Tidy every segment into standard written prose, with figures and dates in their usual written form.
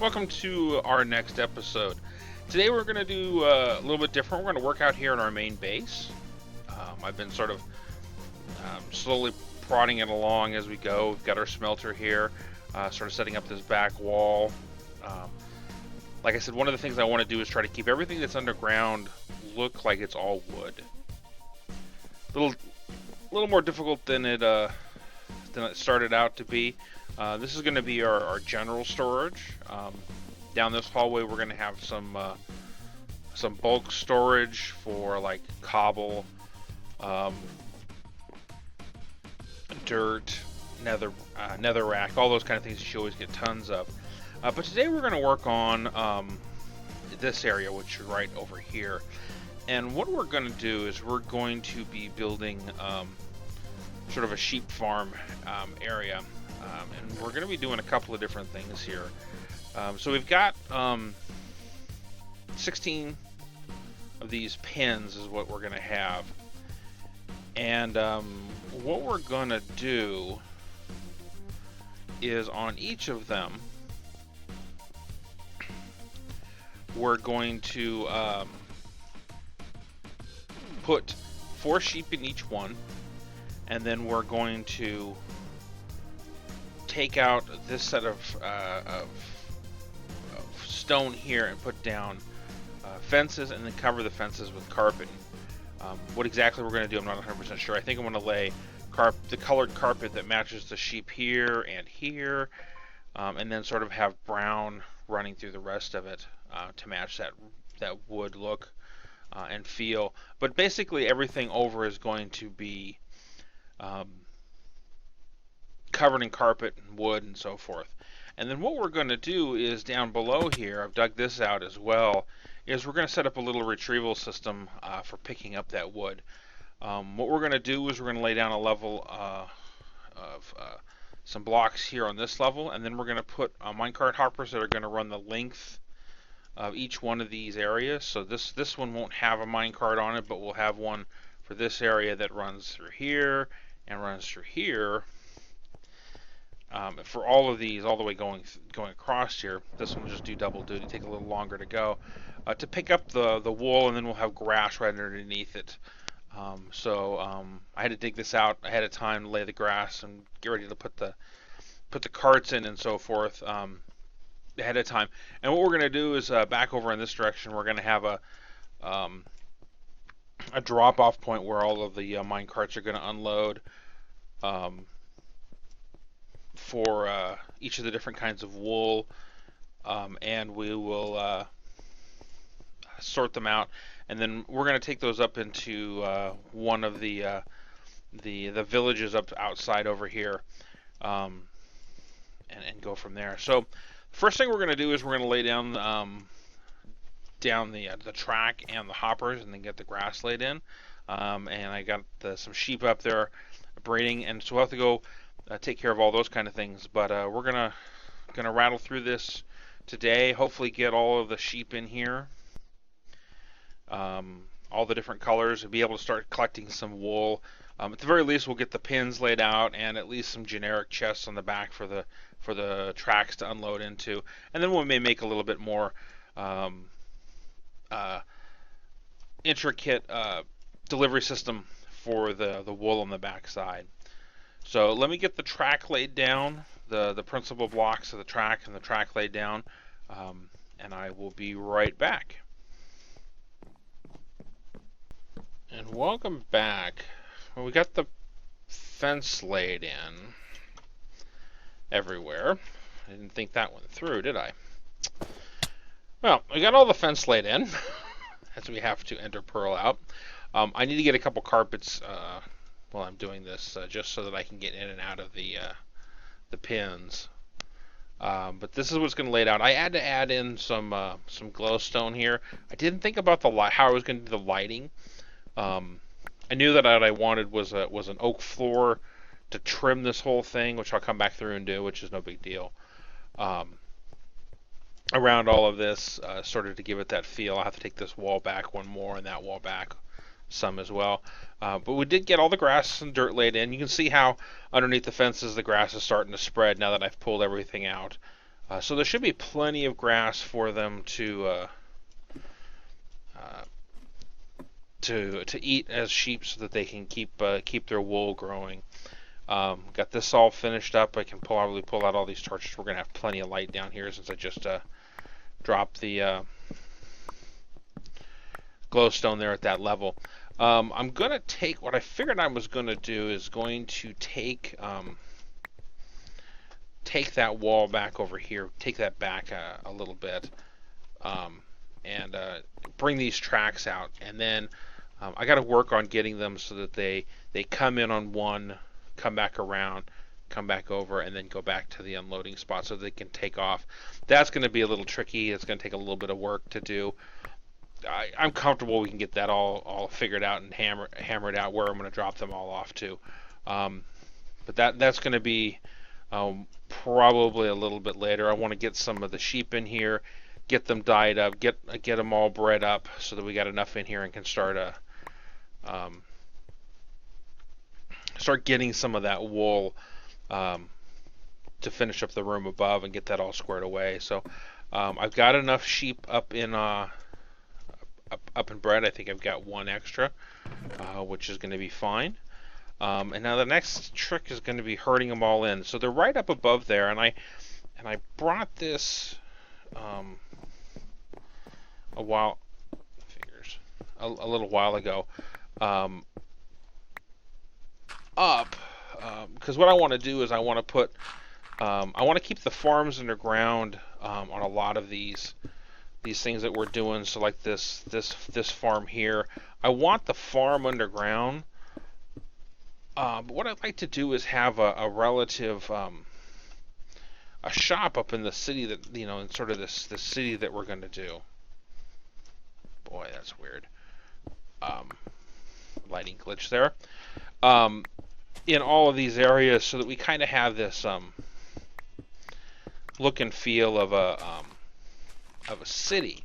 Welcome to our next episode. Today we're going to do a little bit different. We're going to work out here in our main base. I've been sort of slowly prodding it along as we go. We've got our smelter here, sort of setting up this back wall. Like I said, one of the things I want to do is try to keep everything that's underground look like it's all wood. A little more difficult than it started out to be. This is going to be our general storage. Down this hallway, we're going to have some bulk storage for like cobble, dirt, netherrack, all those kind of things that you always get tons of. But today we're going to work on this area, which is right over here. And what we're going to do is we're going to be building sort of a sheep farm area. And we're going to be doing a couple of different things here. So we've got 16 of these pens is what we're going to have. And what we're going to do is on each of them, we're going to put 4 sheep in each one. And then we're going to take out this set of stone here and put down fences, and then cover the fences with carpet. What exactly we're going to do, I'm not 100% sure. I think I'm going to lay the colored carpet that matches the sheep here and here, and then sort of have brown running through the rest of it to match that wood look and feel. But basically everything over is going to be covered in carpet and wood and so forth. And then what we're going to do is down below here, I've dug this out as well, is we're going to set up a little retrieval system for picking up that wood. What we're going to do is we're going to lay down a level of some blocks here on this level, and then we're going to put minecart hoppers that are going to run the length of each one of these areas. So this one won't have a minecart on it, but we'll have one for this area that runs through here and runs through here. For all of these, all the way going across here, this one will just do double duty, take a little longer to go. To pick up the wool, and then we'll have grass right underneath it. I had to dig this out ahead of time to lay the grass and get ready to put the carts in and so forth ahead of time. And what we're going to do is back over in this direction, we're going to have a drop-off point where all of the mine carts are going to unload for each of the different kinds of wool, and we will sort them out, and then we're going to take those up into one of the villages up outside over here, and go from there. So first thing we're going to do is we're going to lay down the track and the hoppers, and then get the grass laid in. And I got some sheep up there braiding, and so we'll have to go take care of all those kind of things. But we're gonna rattle through this today. Hopefully get all of the sheep in here, all the different colors, and be able to start collecting some wool. At the very least, we'll get the pins laid out and at least some generic chests on the back for the tracks to unload into. And then we may make a little bit more intricate delivery system for the wool on the back side. So let me get the track laid down, the principal blocks of the track and the track laid down, and I will be right back. And welcome back. Well, we got the fence laid in everywhere. I didn't think that went through, did I? Well, we got all the fence laid in, as we have to enter Pearl out. I need to get a couple carpets while I'm doing this, just so that I can get in and out of the pins. But this is what's going to lay it out. I had to add in some glowstone here. I didn't think about how I was going to do the lighting. I knew that what I wanted was an oak floor to trim this whole thing, which I'll come back through and do, which is no big deal. Around all of this, sort of to give it that feel. I'll have to take this wall back one more and that wall back some as well. But we did get all the grass and dirt laid in. You can see how underneath the fences the grass is starting to spread now that I've pulled everything out. So there should be plenty of grass for them uh, to eat as sheep, so that they can keep their wool growing. Got this all finished up. I can probably pull out all these torches. We're gonna have plenty of light down here since I just dropped the glowstone there at that level. I'm gonna take what I figured I was gonna do is going to take that wall back over here, take that back a little bit, and bring these tracks out, and then I got to work on getting them so that they come in on one, come back around, come back over, and then go back to the unloading spot so they can take off. That's going to be a little tricky. It's going to take a little bit of work to do. I'm comfortable we can get that all figured out and hammered out where I'm going to drop them all off to. But that's going to be probably a little bit later. I want to get some of the sheep in here, get them dyed up, get them all bred up so that we got enough in here and can start getting some of that wool to finish up the room above and get that all squared away. So I've got enough sheep up in bred. I think I've got one extra, which is going to be fine. And now the next trick is going to be herding them all in. So they're right up above there, and I brought this a little while ago up, because what I want to do is I want to put I want to keep the farms underground on a lot of these things that we're doing. So like this farm here, I want the farm underground. But what I'd like to do is have a relative a shop up in the city that, in sort of this city that we're going to do. Boy, that's weird. Lighting glitch there. In all of these areas, so that we kind of have this look and feel of a city.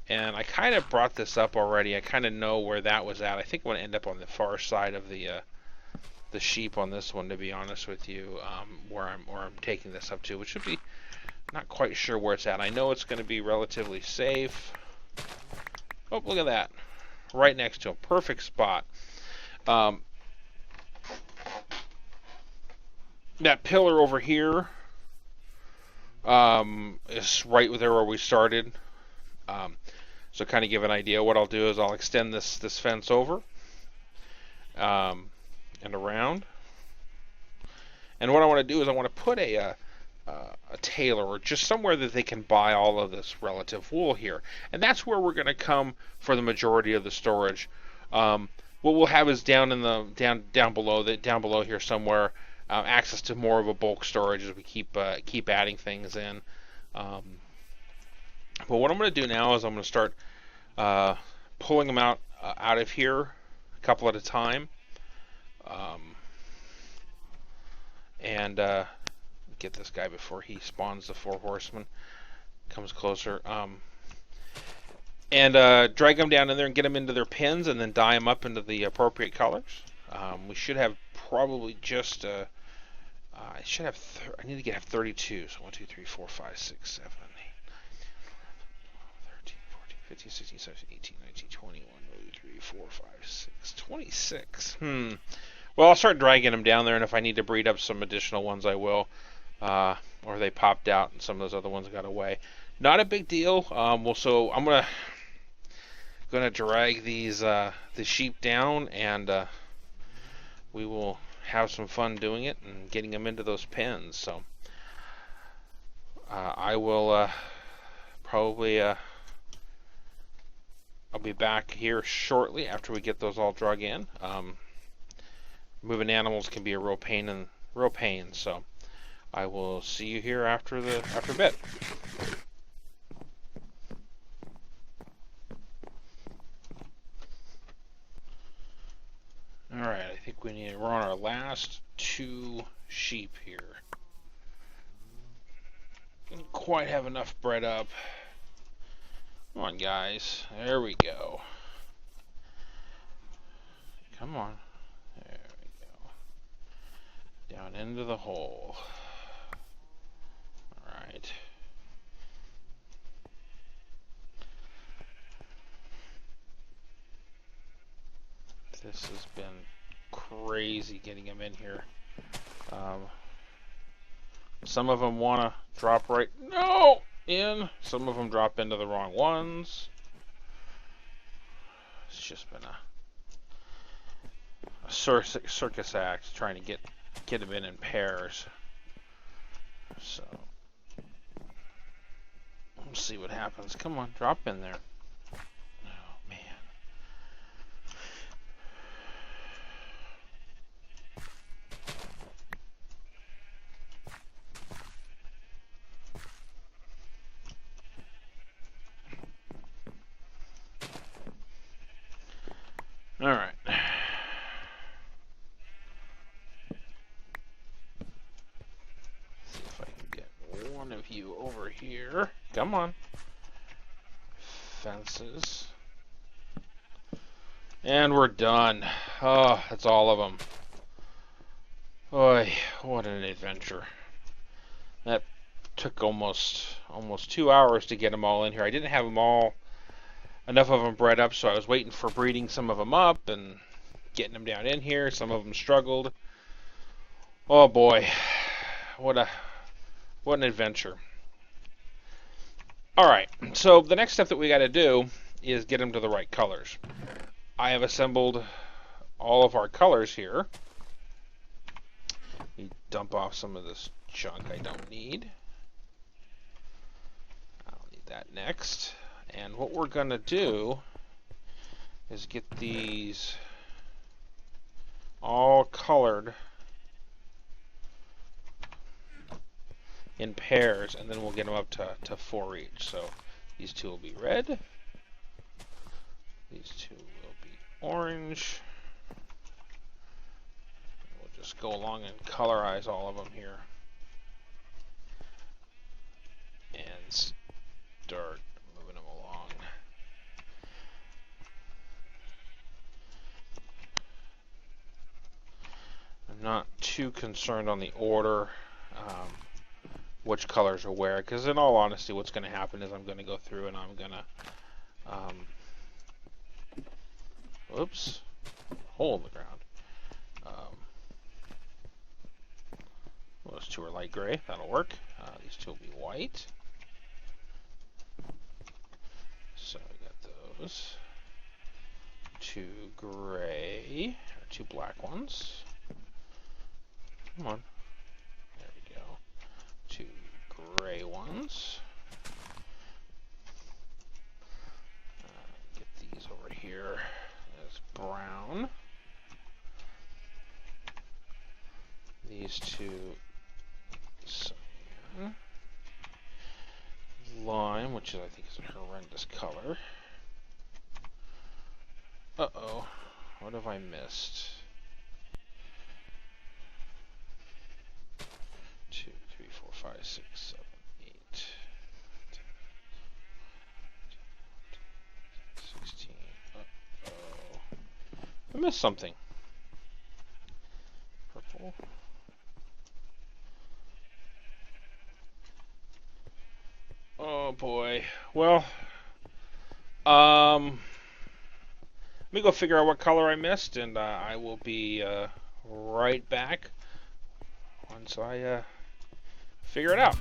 And I kind of brought this up already. I kind of know where that was at. I think I'm going to end up on the far side of the sheep on this one, to be honest with you, where I'm taking this up to, which would be not quite sure where it's at. I know it's going to be relatively safe. Oh, look at that. Right next to him. Perfect spot. That pillar over here is right there where we started. So kind of give an idea, what I'll do is I'll extend this fence over and around. And what I want to do is I want to put a tailor, or just somewhere that they can buy all of this relative wool here. And that's where we're going to come for the majority of the storage. What we'll have is down below here somewhere, access to more of a bulk storage as we keep adding things in. But what I'm going to do now is I'm going to start pulling them out of here a couple at a time, and get this guy before he spawns the 4 horsemen, comes closer, and drag them down in there and get them into their pins, and then dye them up into the appropriate colors. We should have probably just I need to have 32. So 1, 2, 3, 4, 5, 6, 7, 8, 13, 14, 15, 16, 17, 18, 19, 21, 2, 3, 4, 5, 6, 26. Well, I'll start dragging them down there, and if I need to breed up some additional ones, I will. Or they popped out and some of those other ones got away. Not a big deal. So I'm gonna drag these the sheep down, and we will have some fun doing it and getting them into those pens. So I will probably I'll be back here shortly after we get those all drug in. Moving animals can be a real pain, so I will see you here after a bit. Alright, I think we're on our last 2 sheep here. Didn't quite have enough bred up. Come on, guys. There we go. Come on. There we go. Down into the hole. Alright. This has been crazy getting them in here. Some of them want to drop right in. Some of them drop into the wrong ones. It's just been a circus act trying to get them in pairs. So we'll see what happens. Come on, drop in there. Oh man. All right. See if I can get one of you over here. Come on. Fences. And we're done. Oh, that's all of them. Boy, what an adventure. That took almost 2 hours to get them all in here. I didn't have them all, enough of them bred up, so I was waiting for breeding some of them up and getting them down in here. Some of them struggled. Oh boy, what an adventure. All right, so the next step that we got to do is get them to the right colors. I have assembled all of our colors here. We dump off some of this junk I don't need. I'll need that next. And what we're going to do is get these all colored in pairs, and then we'll get them up to 4 each. So these two will be red. These two will be orange. We'll just go along and colorize all of them here. And start moving them along. I'm not too concerned on the order, which colors are where, because in all honesty what's going to happen is I'm going to go through and I'm going to oops, hole in the ground. Those two are light gray, that'll work. These two will be white. So we got those. Two gray, or two black ones. Come on. There we go. Two gray ones. Get these over here as brown. These two cyan. Lime, which I think is a horrendous color. Uh-oh. What have I missed? 2, 3, 4, 5, 6, 7, 8, 16. Uh-oh. I missed something. Purple. Oh boy. Well, let me go figure out what color I missed, and I will be right back once I figure it out.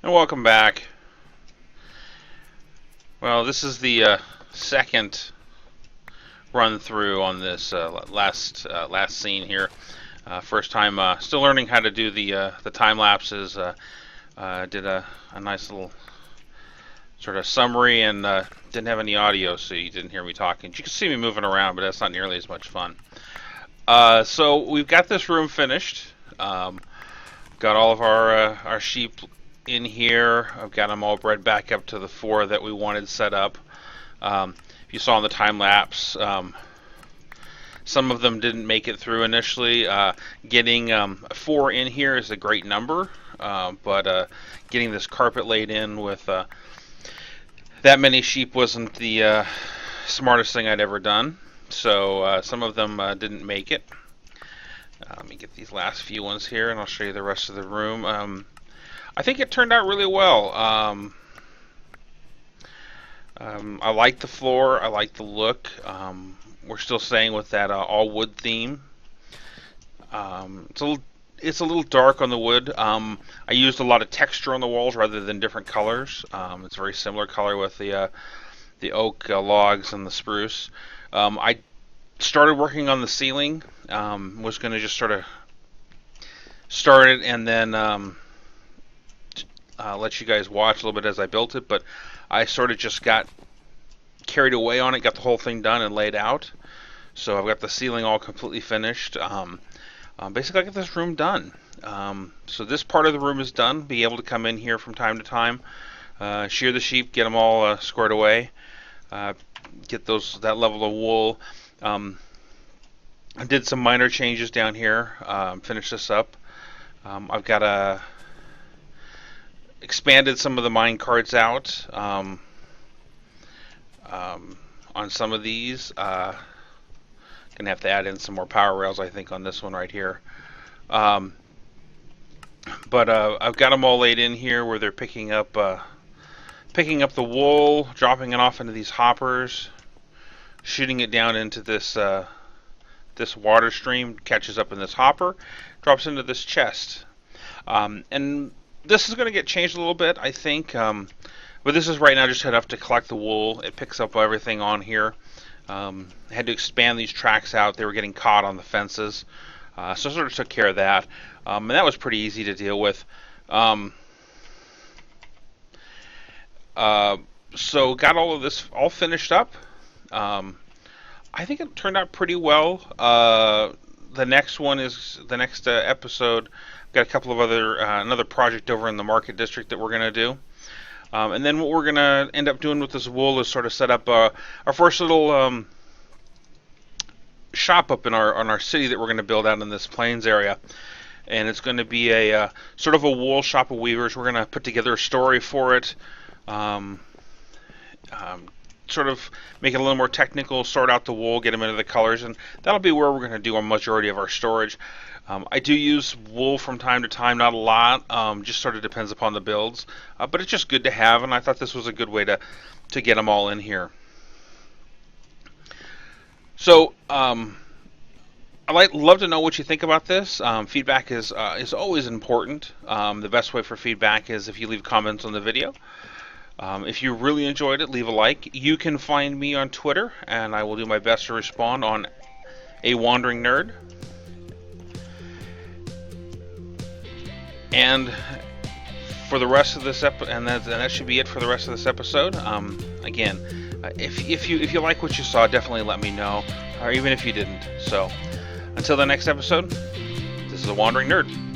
And welcome back. Well, this is the second run through on this last scene here. First time, still learning how to do the time lapses. Did a nice little sort of summary, and didn't have any audio, so you didn't hear me talking. You can see me moving around, but that's not nearly as much fun. So we've got this room finished. Got all of our sheep in here. I've got them all bred back up to the 4 that we wanted set up. If you saw in the time lapse, some of them didn't make it through initially. Getting 4 in here is a great number, but getting this carpet laid in with that many sheep wasn't the smartest thing I'd ever done. So some of them didn't make it. Let me get these last few ones here, and I'll show you the rest of the room. I think it turned out really well. I like the floor. I like the look. We're still staying with that all wood theme. It's a little dark on the wood. I used a lot of texture on the walls rather than different colors. It's a very similar color with the oak logs and the spruce. I started working on the ceiling. Was going to just sort of start it and then let you guys watch a little bit as I built it, but I sort of just got carried away on it, got the whole thing done and laid out. So I've got the ceiling all completely finished. Basically, I got this room done. So this part of the room is done. Be able to come in here from time to time, shear the sheep, get them all squared away, get that level of wool. I did some minor changes down here. Finish this up. I've got expanded some of the mine cards out on some of these. Gonna have to add in some more power rails, I think, on this one right here. But I've got them all laid in here where they're picking up the wool, dropping it off into these hoppers, shooting it down into this water stream, catches up in this hopper, drops into this chest. And this is going to get changed a little bit, I think. But this is right now just enough to collect the wool. It picks up everything on here. I had to expand these tracks out. They were getting caught on the fences. So I sort of took care of that. And that was pretty easy to deal with. So got all of this all finished up. I think it turned out pretty well. The next episode. Got a couple of another project over in the market district that we're going to do. And then what we're going to end up doing with this wool is sort of set up our first little shop up in our city that we're going to build out in this plains area. And it's going to be a sort of a wool shop of weavers. We're going to put together a story for it. Sort of make it a little more technical, sort out the wool, get them into the colors, and that'll be where we're going to do a majority of our storage. I do use wool from time to time, not a lot, just sort of depends upon the builds, but it's just good to have, and I thought this was a good way to get them all in here. So, love to know what you think about this. Feedback is always important. The best way for feedback is if you leave comments on the video. If you really enjoyed it, leave a like. You can find me on Twitter, and I will do my best to respond on A Wandering Nerd. And for the rest of this and that should be it for the rest of this episode. Again, if you like what you saw, definitely let me know, or even if you didn't. So, until the next episode, this is A Wandering Nerd.